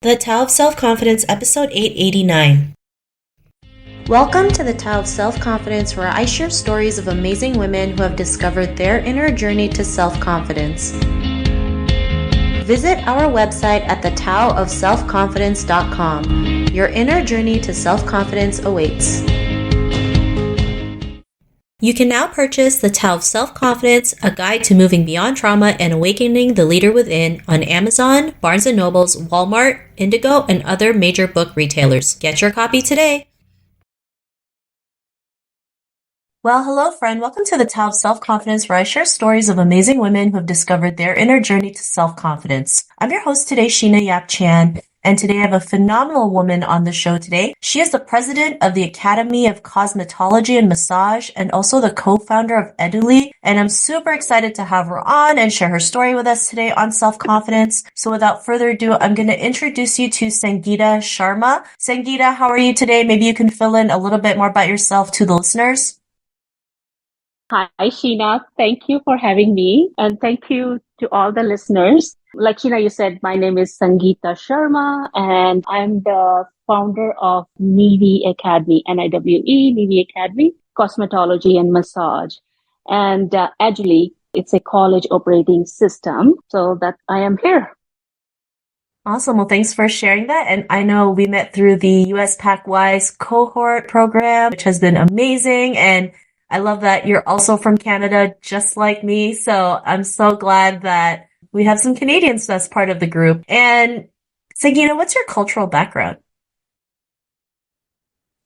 The Tao of Self-Confidence, episode 889. Welcome to the Tao of Self-Confidence, where I share stories of amazing women who have discovered their inner journey to self-confidence. Visit our website at thetaoofselfconfidence.com. Your inner journey to self-confidence awaits. You can now purchase The Tao of Self-Confidence, a guide to moving beyond trauma and awakening the leader within on Amazon, Barnes & Noble's, Walmart, Indigo, and other major book retailers. Get your copy today. Well, hello, friend. Welcome to The Tao of Self-Confidence, where I share stories of amazing women who have discovered their inner journey to self-confidence. I'm your host today, Sheena Yap Chan. And today I have a phenomenal woman on the show today. She is the president of the Academy of Cosmetology and Massage and also the co-founder of Eduli. And I'm super excited to have her on and share her story with us today on self-confidence. So without further ado, I'm going to introduce you to Sangeeta Sharma. Sangeeta, how are you today? Maybe you can fill in a little bit more about yourself to the listeners. Hi, Sheena. Thank you for having me. And thank you to all the listeners. Like Sheena, you said, my name is Sangeeta Sharma, and I'm the founder of Nivi Academy, Niwe, Nivi Academy, Cosmetology and Massage. And actually, it's a college operating system, so that I am here. Awesome. Well, thanks for sharing that. And I know we met through the US PacWise cohort program, which has been amazing. And I love that you're also from Canada, just like me. So I'm so glad that we have some Canadians that's part of the group. And Sangeeta, what's your cultural background?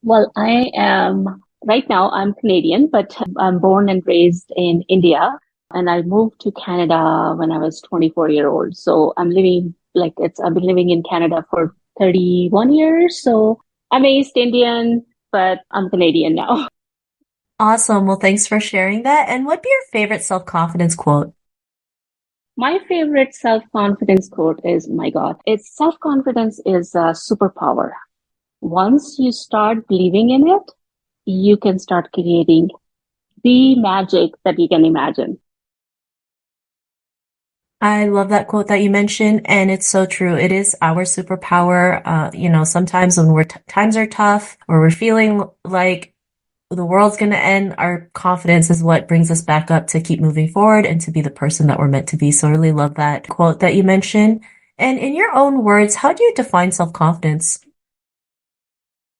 Well, right now, I'm Canadian, but I'm born and raised in India. And I moved to Canada when I was 24 years old. So I've been living in Canada for 31 years. So I'm East Indian, but I'm Canadian now. Awesome. Well, thanks for sharing that. And what'd be your favorite self-confidence quote? My favorite self-confidence quote is, my God, it's self-confidence is a superpower. Once you start believing in it, you can start creating the magic that you can imagine. I love that quote that you mentioned, and it's so true. It is our superpower. Sometimes when times are tough or we're feeling like the world's going to end, our confidence is what brings us back up to keep moving forward and to be the person that we're meant to be. So I really love that quote that you mentioned. And in your own words, how do you define self-confidence?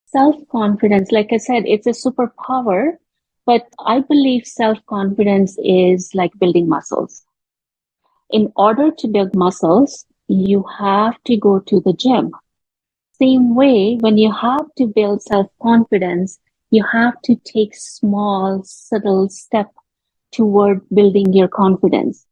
Self-confidence, like I said, it's a superpower, but I believe self-confidence is like building muscles. In order to build muscles, you have to go to the gym. Same way, when you have to build self-confidence, you have to take small, subtle step toward building your confidence.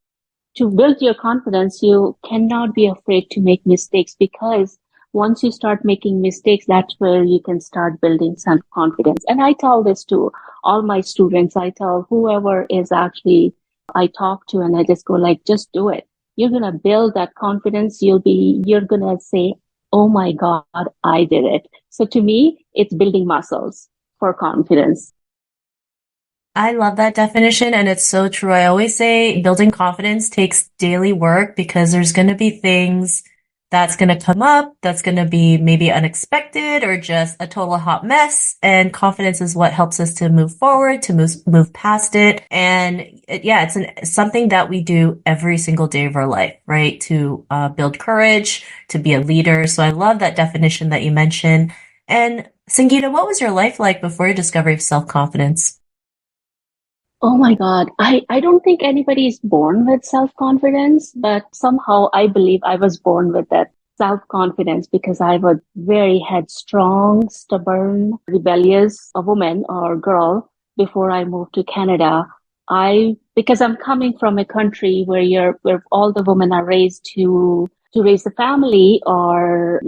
To build your confidence, you cannot be afraid to make mistakes, because once you start making mistakes, that's where you can start building self-confidence. And I tell this to all my students. I tell whoever is actually I talk to, and I just go like, just do it. You're going to build that confidence. You're going to say, oh my God, I did it. So to me, it's building muscles for confidence. I love that definition, and it's so true. I always say building confidence takes daily work, because there's going to be things that's going to come up that's going to be maybe unexpected or just a total hot mess. And confidence is what helps us to move forward, to move past it. And it's something that we do every single day of our life, right? To build courage, to be a leader. So I love that definition that you mentioned. And Sangeeta, what was your life like before your discovery of self-confidence? Oh my God. I don't think anybody is born with self-confidence, but somehow I believe I was born with that self-confidence, because I was very headstrong, stubborn, rebellious, a woman or girl before I moved to Canada. Because I'm coming from a country where all the women are raised to raise the family, or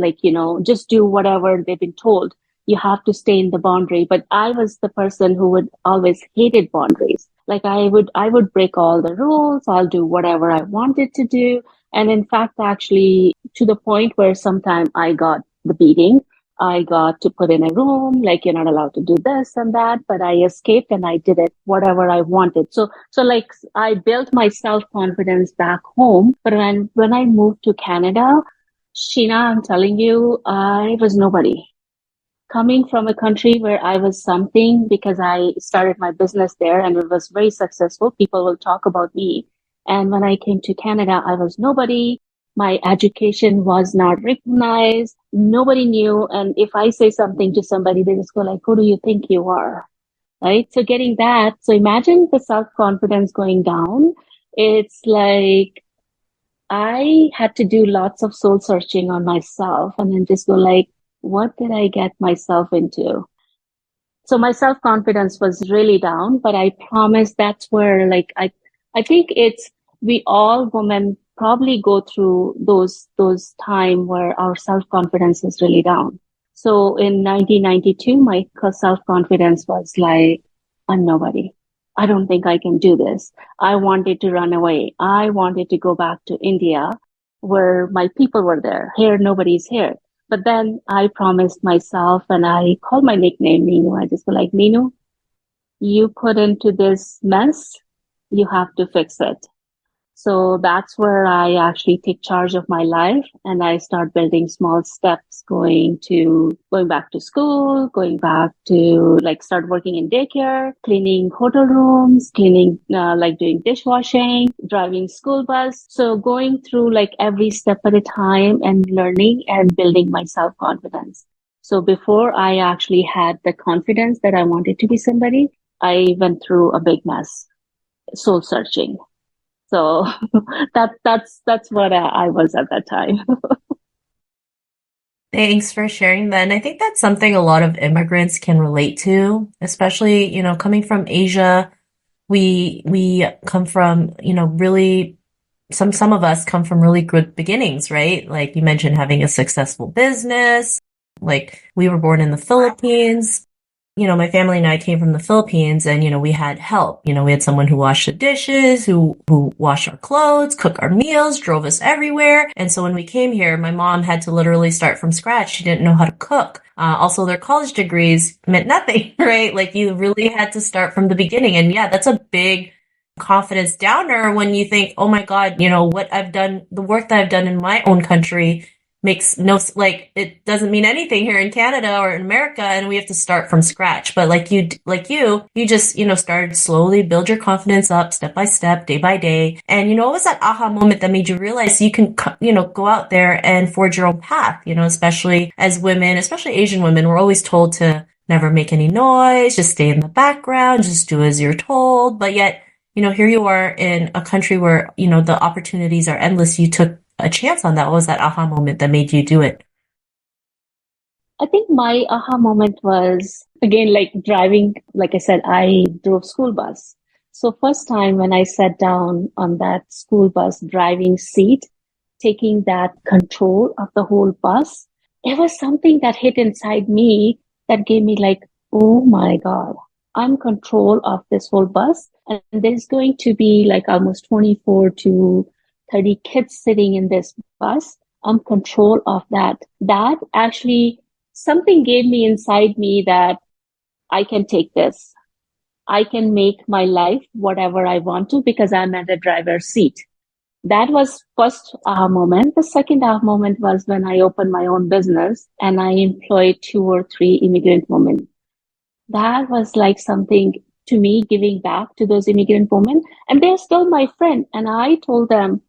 just do whatever they've been told. You have to stay in the boundary. But I was the person who would always hated boundaries. Like I would break all the rules. I'll do whatever I wanted to do. And in fact, actually, to the point where sometime I got the beating. I got to put in a room, like, you're not allowed to do this and that, but I escaped and I did it, whatever I wanted. So like I built my self-confidence back home. But when I moved to Canada, Sheena, I'm telling you, I was nobody. Coming from a country where I was something because I started my business there and it was very successful, people will talk about me. And when I came to Canada, I was nobody. My education was not recognized. Nobody knew. And if I say something to somebody, they just go like, who do you think you are? Right? So getting that. So imagine the self-confidence going down. It's like I had to do lots of soul searching on myself and then just go like, what did I get myself into? So my self-confidence was really down, but I promise that's where like I think it's we all women probably go through those time where our self-confidence is really down. So in 1992, my self-confidence was like, I'm nobody. I don't think I can do this. I wanted to run away. I wanted to go back to India where my people were there. Here, nobody's here. But then I promised myself and I called my nickname Ninu. I just go like, Ninu, you put into this mess, you have to fix it. So that's where I actually take charge of my life and I start building small steps going back to school, going back to like start working in daycare, cleaning hotel rooms, cleaning like doing dishwashing, driving school bus. So going through like every step at a time and learning and building my self-confidence. So before I actually had the confidence that I wanted to be somebody, I went through a big mess, soul searching. So that's what I was at that time. Thanks for sharing that. And I think that's something a lot of immigrants can relate to, especially, coming from Asia. We come from, really some of us come from really good beginnings, right? Like you mentioned, having a successful business. Like we were born in the Philippines. My family and I came from the Philippines and, we had help. We had someone who washed the dishes, who washed our clothes, cooked our meals, drove us everywhere. And so when we came here, my mom had to literally start from scratch. She didn't know how to cook. Also, their college degrees meant nothing, right? Like you really had to start from the beginning. And yeah, that's a big confidence downer when you think, oh my God, what I've done, the work that I've done in my own country makes no, like, it doesn't mean anything here in Canada or in America, and we have to start from scratch. But you just, started slowly build your confidence up step by step, day by day. And, what was that aha moment that made you realize you can, go out there and forge your own path, especially as women, especially Asian women, we're always told to never make any noise, just stay in the background, just do as you're told. But yet, here you are in a country where, the opportunities are endless. You took a chance on that. What was that aha moment that made you do it? I think my aha moment was again like driving, like I said, I drove school bus. So first time when I sat down on that school bus driving seat, taking that control of the whole bus, it was something that hit inside me that gave me like, oh my God, I'm control of this whole bus. And there's going to be like almost 24 to 30 kids sitting in this bus. I'm control of that. That actually something gave me inside me that I can take this. I can make my life whatever I want to because I'm at the driver's seat. That was first aha moment. The second aha moment was when I opened my own business and I employed two or three immigrant women. That was like something to me giving back to those immigrant women. And they're still my friend. And I told them,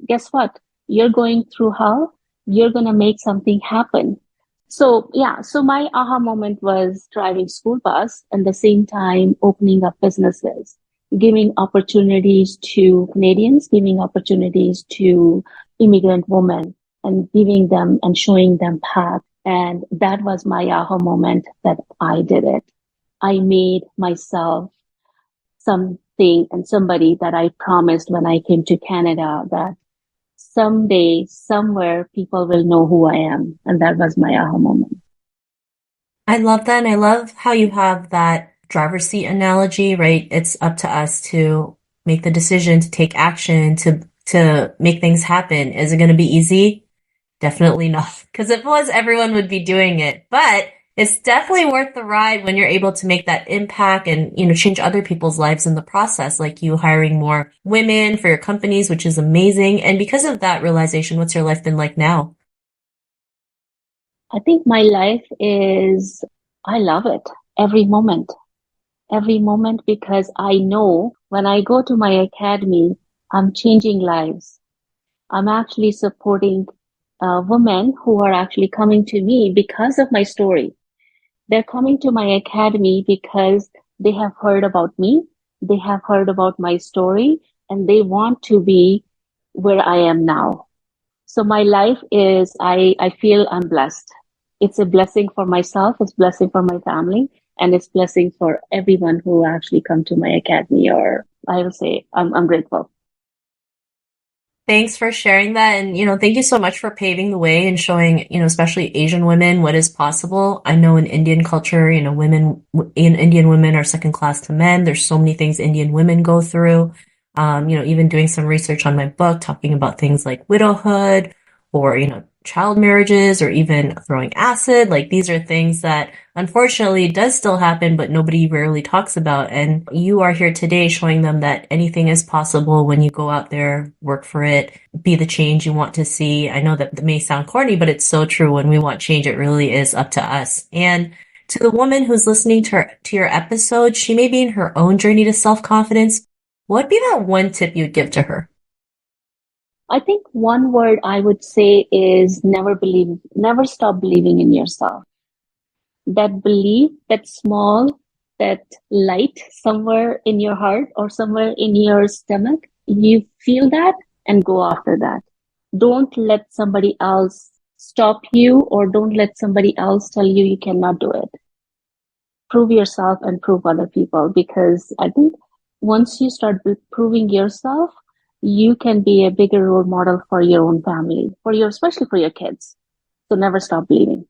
guess what? You're going through hell. You're going to make something happen. So yeah, so my aha moment was driving school bus and the same time opening up businesses, giving opportunities to Canadians, giving opportunities to immigrant women and giving them and showing them path. And that was my aha moment that I did it. I made myself something and somebody that I promised when I came to Canada that someday, somewhere, people will know who I am. And that was my aha moment. I love that. And I love how you have that driver's seat analogy, right? It's up to us to make the decision, to take action, to make things happen. Is it going to be easy? Definitely not. Because if it was, everyone would be doing it. But it's definitely worth the ride when you're able to make that impact and, change other people's lives in the process, like you hiring more women for your companies, which is amazing. And because of that realization, what's your life been like now? I think my life is, I love it every moment because I know when I go to my academy, I'm changing lives. I'm actually supporting women who are actually coming to me because of my story. They're coming to my academy because they have heard about me, they have heard about my story, and they want to be where I am now. So my life is, I feel I'm blessed. It's a blessing for myself, it's a blessing for my family, and it's a blessing for everyone who actually come to my academy, or I will say I'm grateful. Thanks for sharing that. And, thank you so much for paving the way and showing, especially Asian women what is possible. I know in Indian culture, Indian women are second class to men. There's so many things Indian women go through. Even doing some research on my book, talking about things like widowhood or, child marriages or even throwing acid. Like these are things that unfortunately does still happen, but nobody rarely talks about. And you are here today showing them that anything is possible when you go out there, work for it, be the change you want to see. I know that may sound corny, but it's so true. When we want change, it really is up to us. And to the woman who's listening to your episode, she may be in her own journey to self-confidence. What'd be that one tip you'd give to her? I think one word I would say is never stop believing in yourself. That belief, that small, that light somewhere in your heart or somewhere in your stomach, you feel that and go after that. Don't let somebody else stop you, or don't let somebody else tell you you cannot do it. Prove yourself and prove other people, because I think once you start proving yourself, you can be a bigger role model for your own family, for your, especially for your kids. So never stop believing.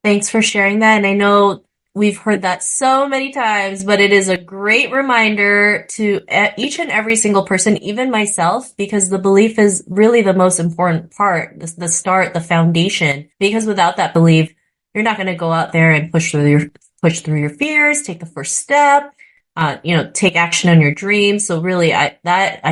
Thanks for sharing that. And I know we've heard that so many times, but it is a great reminder to each and every single person, even myself, because the belief is really the most important part, the start, the foundation. Because without that belief, you're not going to go out there and push through your fears, take the first step, take action on your dreams. So really, I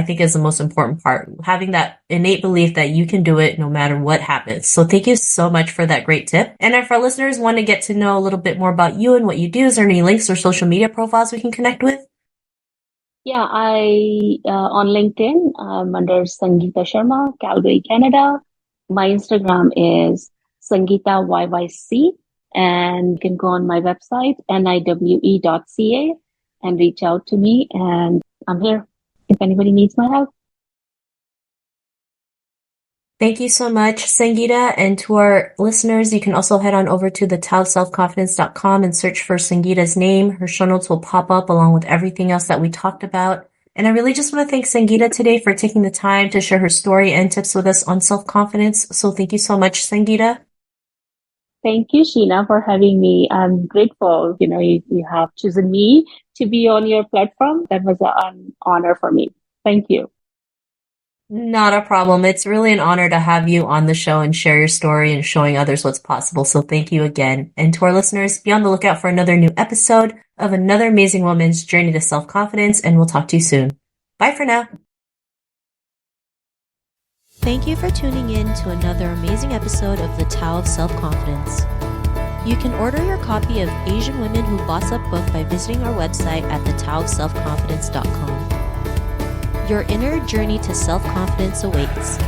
think is the most important part, having that innate belief that you can do it no matter what happens. So thank you so much for that great tip. And if our listeners want to get to know a little bit more about you and what you do, is there any links or social media profiles we can connect with? Yeah, I on LinkedIn, I'm under Sangeeta Sharma, Calgary, Canada. My Instagram is Sangeeta YYC, and you can go on my website, niwe.ca, and reach out to me. And I'm here if anybody needs my help. Thank you so much, Sangeeta. And to our listeners, you can also head on over to the taoselfconfidence.com and search for Sangeeta's name. Her show notes will pop up along with everything else that we talked about. And I really just want to thank Sangeeta today for taking the time to share her story and tips with us on self-confidence. So thank you so much, Sangeeta. Thank you, Sheena, for having me. I'm grateful. You have chosen me to be on your platform. That was an honor for me. Thank you. Not a problem. It's really an honor to have you on the show and share your story and showing others what's possible. So thank you again. And to our listeners, be on the lookout for another new episode of another amazing woman's journey to self-confidence, and we'll talk to you soon. Bye for now. Thank you for tuning in to another amazing episode of The Tao of Self-Confidence. You can order your copy of Asian Women Who Boss Up book by visiting our website at thetaoofselfconfidence.com. Your inner journey to self-confidence awaits.